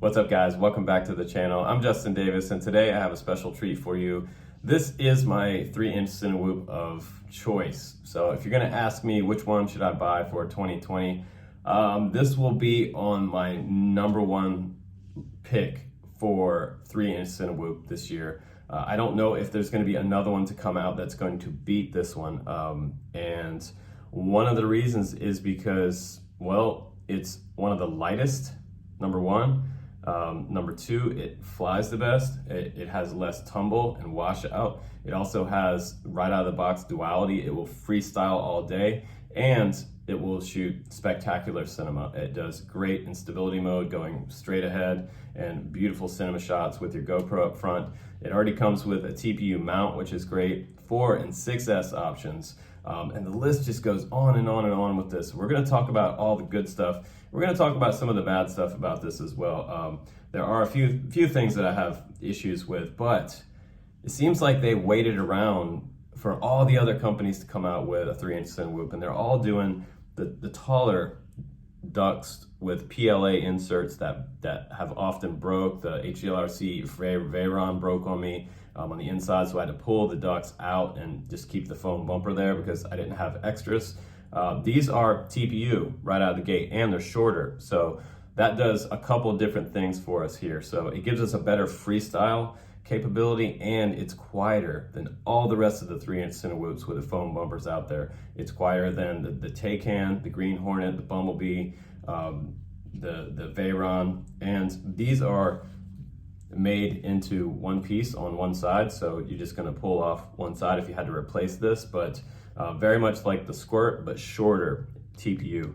What's up, guys? Welcome back to the channel. I'm Justin Davis, and today I have a special treat for you. This is my 3-inch Cinewhoop of choice. So if you're gonna ask me which one should I buy for 2020, this will be on my number one pick for 3-inch Cinewhoop this year. I don't know if there's gonna be another one to come out that's going to beat this one. And one of the reasons is because, well, it's one of the lightest, number one. Number two, it flies the best. It has less tumble and washout. It also has, right out of the box, duality. It will freestyle all day, and it will shoot spectacular cinema. It does great in stability mode, going straight ahead, and beautiful cinema shots with your GoPro up front. It already comes with a TPU mount, which is great, 4 and 6S options. And the list just goes on and on and on with this. We're gonna talk about all the good stuff. We're gonna talk about some of the bad stuff about this as well. There are a few things that I have issues with, but it seems like they waited around for all the other companies to come out with a 3-inch Cinewhoop, and they're all doing the taller ducts with PLA inserts that have often broke. The HDLRC Veyron broke on me on the inside, so I had to pull the ducts out and just keep the foam bumper there because I didn't have extras. These are TPU right out of the gate, and they're shorter, so that does a couple different things for us here. So it gives us a better freestyle capability, and it's quieter than all the rest of the 3-inch Cinewhoops with the foam bumpers out there. It's quieter than the Taycan, the Green Hornet, the Bumblebee, the Veyron, and these are made into one piece on one side, so you're just going to pull off one side if you had to replace this, but very much like the Squirt, but shorter TPU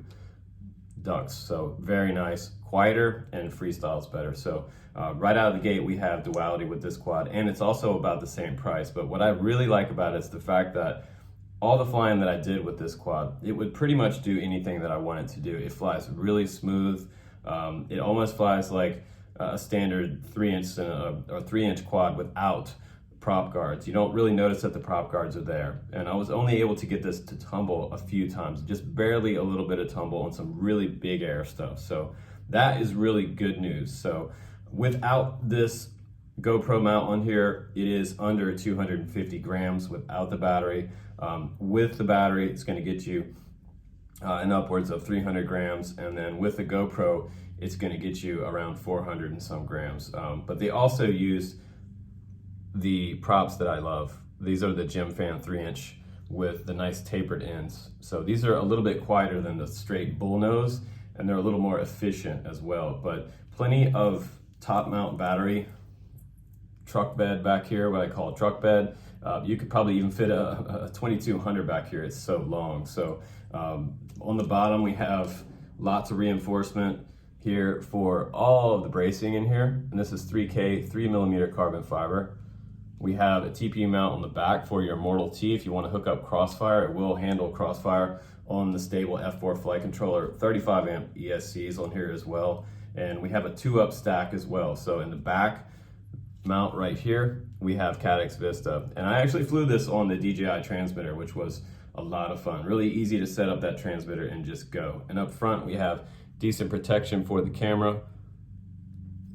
ducts. So very nice, quieter, and freestyles better. So right out of the gate, we have duality with this quad, and it's also about the same price. But what I really like about it is the fact that all the flying that I did with this quad, it would pretty much do anything that I wanted to do. It flies really smooth. It almost flies like a standard 3-inch or 3-inch quad without prop guards. You don't really notice that the prop guards are there. And I was only able to get this to tumble a few times, just barely a little bit of tumble on some really big air stuff. So that is really good news. So without this GoPro mount on here, it is under 250 grams without the battery. With the battery, it's going to get you in upwards of 300 grams. And then with the GoPro, it's going to get you around 400 and some grams. But they also use the props that I love. These are the Gemfan 3-inch with the nice tapered ends. So these are a little bit quieter than the straight bullnose, and they're a little more efficient as well. But plenty of top mount battery, truck bed back here, what I call a truck bed. You could probably even fit a 2200 back here. It's so long. So on the bottom, we have lots of reinforcement here for all of the bracing in here. And this is 3K 3mm carbon fiber. We have a TPU mount on the back for your Immortal T. If you want to hook up Crossfire, it will handle Crossfire on the stable F4 flight controller. 35 amp ESCs on here as well. And we have a 2-up stack as well. So in the back mount right here, we have Caddx Vista. And I actually flew this on the DJI transmitter, which was a lot of fun. Really easy to set up that transmitter and just go. And up front, we have decent protection for the camera.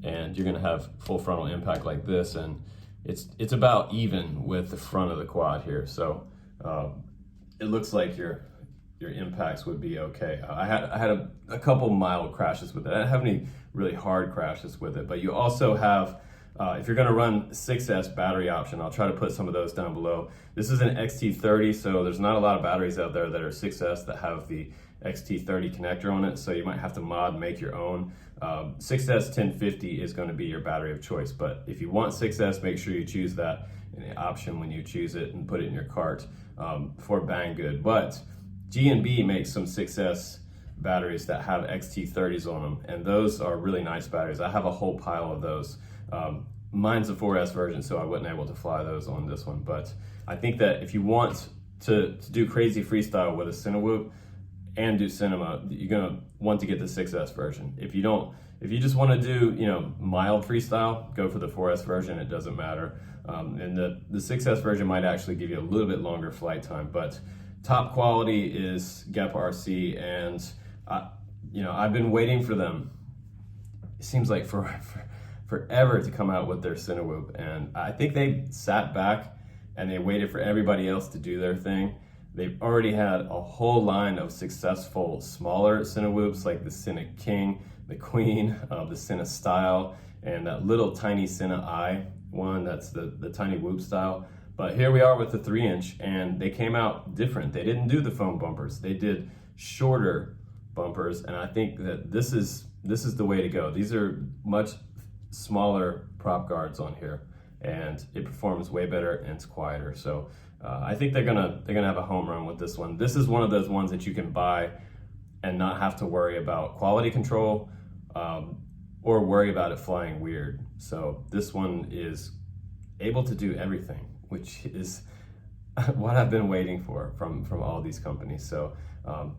And you're gonna have full frontal impact like this. And it's about even with the front of the quad here. So it looks like your impacts would be okay. I had a couple mild crashes with it. I didn't have any really hard crashes with it, but you also have, if you're gonna run 6S battery option, I'll try to put some of those down below. This is an XT30, so there's not a lot of batteries out there that are 6S that have the XT30 connector on it, so you might have to make your own. 6S 1050 is going to be your battery of choice, but if you want 6S, make sure you choose that in the option when you choose it and put it in your cart for Banggood. But G&B makes some 6S batteries that have XT30s on them, and those are really nice batteries. I have a whole pile of those. Mine's a 4S version, so I wasn't able to fly those on this one, but I think that if you want to do crazy freestyle with a Cinewhoop and do cinema, you're gonna want to get the 6S version. If you just want to do mild freestyle, go for the 4S version. It doesn't matter. And the 6S version might actually give you a little bit longer flight time, but top quality is GEP RC, and I've been waiting for them. It seems like forever to come out with their Cinewhoop, and I think they sat back and they waited for everybody else to do their thing. They've already had a whole line of successful smaller Cinewhoops like the Cine King, the Queen, the Cine Style, and that little tiny Cine I one, that's the tiny whoop style. But here we are with the 3-inch, and they came out different. They didn't do the foam bumpers. They did shorter bumpers, and I think that this is the way to go. These are much smaller prop guards on here, and it performs way better and it's quieter. So I think they're gonna have a home run with this one. This is one of those ones that you can buy and not have to worry about quality control or worry about it flying weird. So this one is able to do everything, which is what I've been waiting for from all these companies. So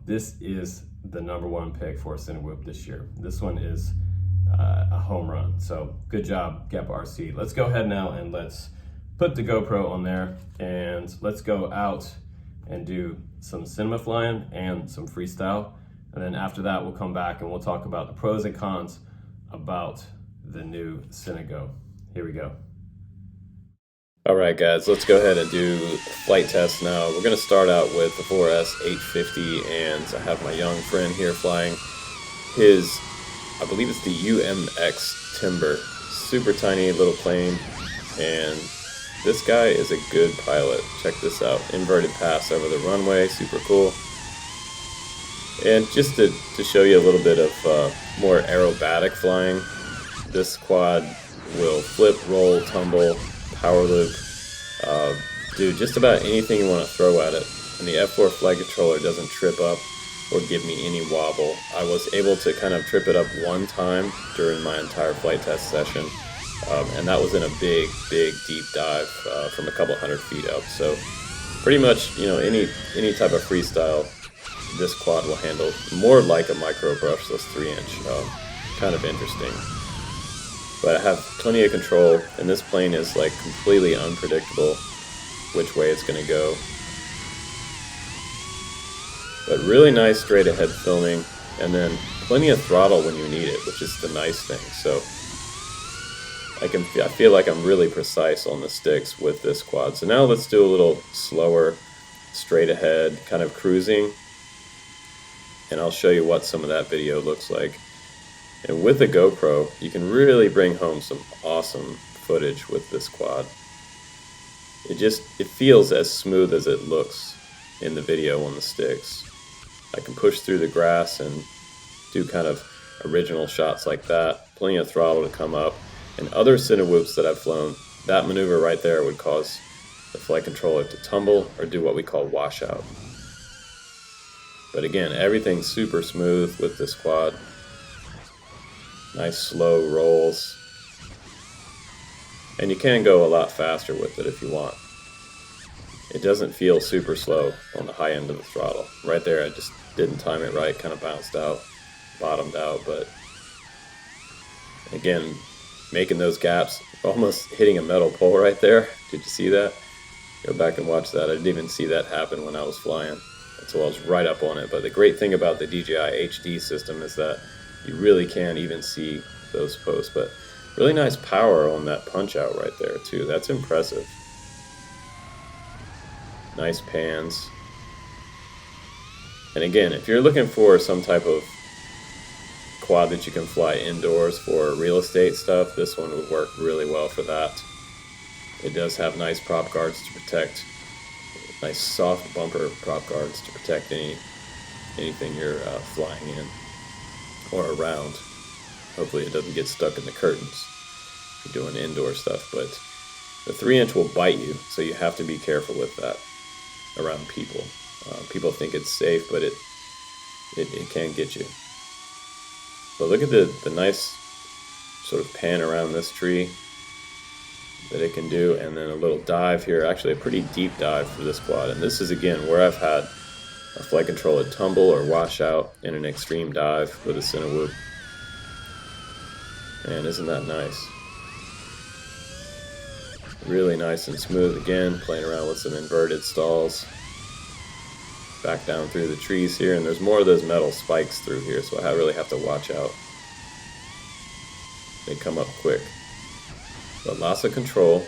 this is the #1 pick for Cinewhoop this year. This one is a home run. So good job, Gep RC. Let's go ahead now and let's put the GoPro on there, and let's go out and do some cinema flying and some freestyle. And then after that, we'll come back and we'll talk about the pros and cons about the new CineGo. Here we go. All right, guys, let's go ahead and do flight test now. We're gonna start out with the 4S 850, and I have my young friend here flying his, I believe it's the UMX Timber. Super tiny little plane, and this guy is a good pilot. Check this out. Inverted pass over the runway, super cool. And just to show you a little bit of more aerobatic flying, this quad will flip, roll, tumble, power loop, do just about anything you want to throw at it. And the F4 flight controller doesn't trip up or give me any wobble. I was able to kind of trip it up one time during my entire flight test session. And that was in a big deep dive from a couple hundred feet up. So pretty much, any type of freestyle, this quad will handle more like a micro brushless 3-inch. Kind of interesting. But I have plenty of control, and this plane is like completely unpredictable which way it's going to go. But really nice straight ahead filming, and then plenty of throttle when you need it, which is the nice thing. So I feel like I'm really precise on the sticks with this quad. So now let's do a little slower, straight ahead, kind of cruising, and I'll show you what some of that video looks like. And with the GoPro, you can really bring home some awesome footage with this quad. It feels as smooth as it looks in the video on the sticks. I can push through the grass and do kind of original shots like that. Plenty of throttle to come up. And other Cinewhoops that I've flown, that maneuver right there would cause the flight controller to tumble or do what we call washout. But again, everything's super smooth with this quad. Nice slow rolls. And you can go a lot faster with it if you want. It doesn't feel super slow on the high end of the throttle. Right there, I just didn't time it right, kind of bounced out, bottomed out, but again, making those gaps, almost hitting a metal pole right there. Did you see that? Go back and watch that. I didn't even see that happen when I was flying until I was right up on it. But the great thing about the DJI HD system is that you really can't even see those posts. But really nice power on that punch out right there too. That's impressive. Nice pans. And again, if you're looking for some type of quad that you can fly indoors for real estate stuff, this one would work really well for that. It does have nice prop guards to protect, nice soft bumper prop guards to protect anything you're flying in or around. Hopefully it doesn't get stuck in the curtains if you're doing indoor stuff, but the 3-inch will bite you, so you have to be careful with that around people. People think it's safe, but it can get you. But look at the nice sort of pan around this tree that it can do, and then a little dive here, actually a pretty deep dive for this quad. And this is again where I've had a flight controller tumble or wash out in an extreme dive with a Cinewhoop. And isn't that nice? Really nice and smooth again, playing around with some inverted stalls. back down through the trees here, and there's more of those metal spikes through here, so I really have to watch out. They come up quick. But lots of control.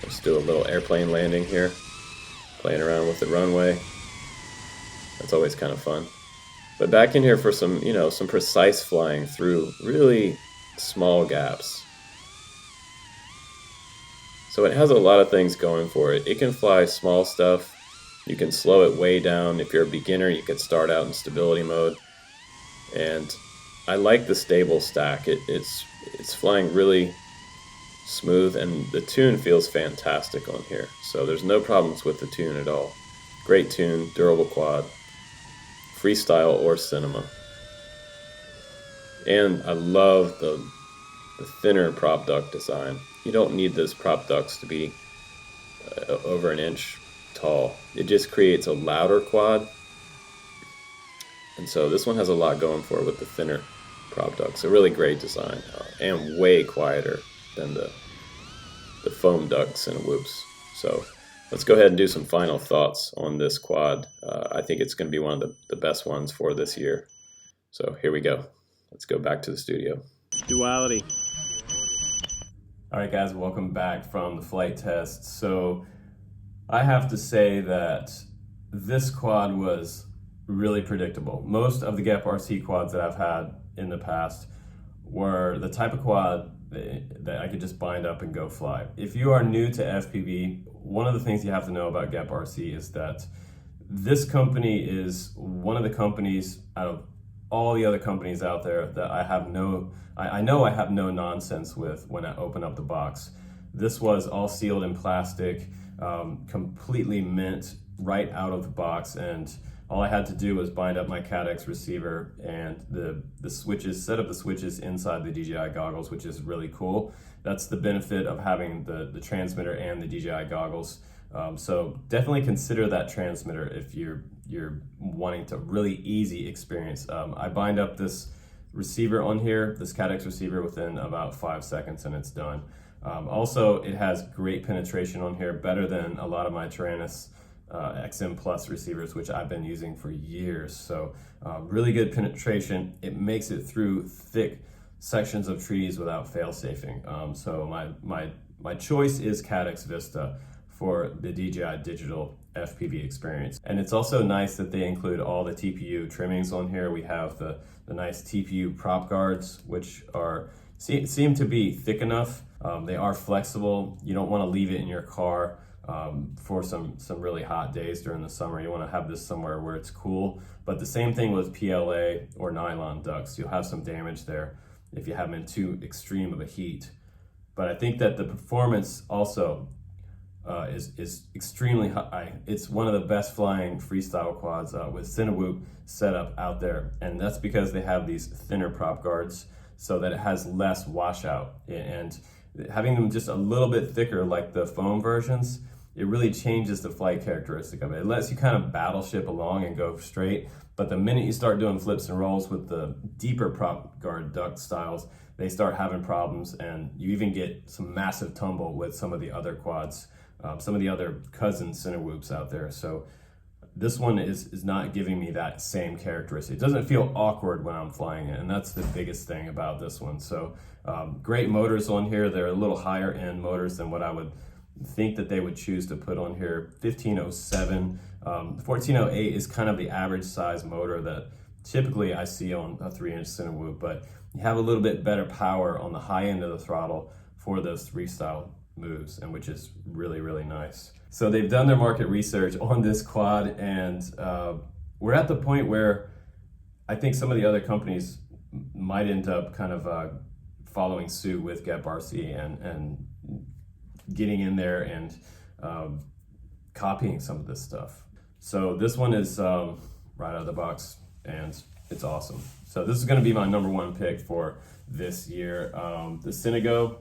Let's do a little airplane landing here. Playing around with the runway. That's always kind of fun. But back in here for some, some precise flying through really small gaps. So it has a lot of things going for it. It can fly small stuff. You can slow it way down. If you're a beginner, you could start out in stability mode. And I like the stable stack. It's flying really smooth, and the tune feels fantastic on here. So there's no problems with the tune at all. Great tune, durable quad, freestyle or cinema. And I love the thinner prop duct design. You don't need those prop ducts to be over an inch tall. It just creates a louder quad. And so this one has a lot going for it with the thinner prop ducts. A really great design, and way quieter than the foam ducts and whoops. So let's go ahead and do some final thoughts on this quad. I think it's going to be one of the best ones for this year. So here we go. Let's go back to the studio. Duality. All right, guys, welcome back from the flight test. So I have to say that this quad was really predictable. Most of the Gep RC quads that I've had in the past were the type of quad that I could just bind up and go fly. If you are new to FPV, one of the things you have to know about Gep RC is that this company is one of the companies out of all the other companies out there that I know I have no nonsense with when I open up the box. This was all sealed in plastic, completely mint right out of the box, and all I had to do was bind up my Cadex receiver and the switches, set up the switches inside the DJI goggles, which is really cool. That's the benefit of having the transmitter and the DJI goggles. So definitely consider that transmitter if you're wanting to really easy experience. I bind up this receiver on here, this Cadex receiver, within about 5 seconds and it's done. Also, it has great penetration on here, better than a lot of my Taranis XM Plus receivers, which I've been using for years. So really good penetration. It makes it through thick sections of trees without fail-safing. So my choice is Cadex Vista for the DJI Digital FPV experience. And it's also nice that they include all the TPU trimmings on here. We have the nice TPU prop guards, which seem to be thick enough. They are flexible. You don't want to leave it in your car for some really hot days during the summer. You want to have this somewhere where it's cool. But the same thing with PLA or nylon ducts. You'll have some damage there if you have them in too extreme of a heat. But I think that the performance also is extremely high. It's one of the best flying freestyle quads with Cinewhoop setup out there, and that's because they have these thinner prop guards so that it has less washout, and having them just a little bit thicker like the foam versions, it really changes the flight characteristic of it. It lets you kind of battleship along and go straight, but the minute you start doing flips and rolls with the deeper prop guard duct styles, they start having problems, and you even get some massive tumble with some of the other quads, some of the other cousin Cinewhoops out there. So this one is not giving me that same characteristic. It doesn't feel awkward when I'm flying it, and that's the biggest thing about this one. So great motors on here. They're a little higher end motors than what I would think that they would choose to put on here. 1507, 1408 is kind of the average size motor that typically I see on a 3-inch Cinewhoop, but you have a little bit better power on the high end of the throttle for those freestyle moves, and which is really, really nice. So they've done their market research on this quad, and we're at the point where I think some of the other companies might end up kind of following suit with Gep RC and getting in there and copying some of this stuff. So this one is right out of the box, and it's awesome. So this is going to be my number one pick for this year. The Cinego,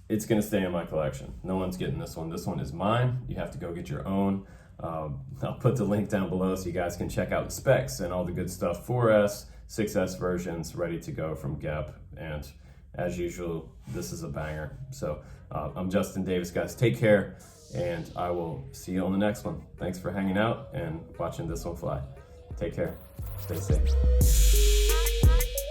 it's going to stay in my collection. No one's getting this one. This one is mine. You have to go get your own. I'll put the link down below so you guys can check out the specs and all the good stuff. 4S, 6S versions ready to go from Gep. And as usual, this is a banger. So I'm Justin Davis, guys. Take care, and I will see you on the next one. Thanks for hanging out and watching this one fly. Take care. Stay safe.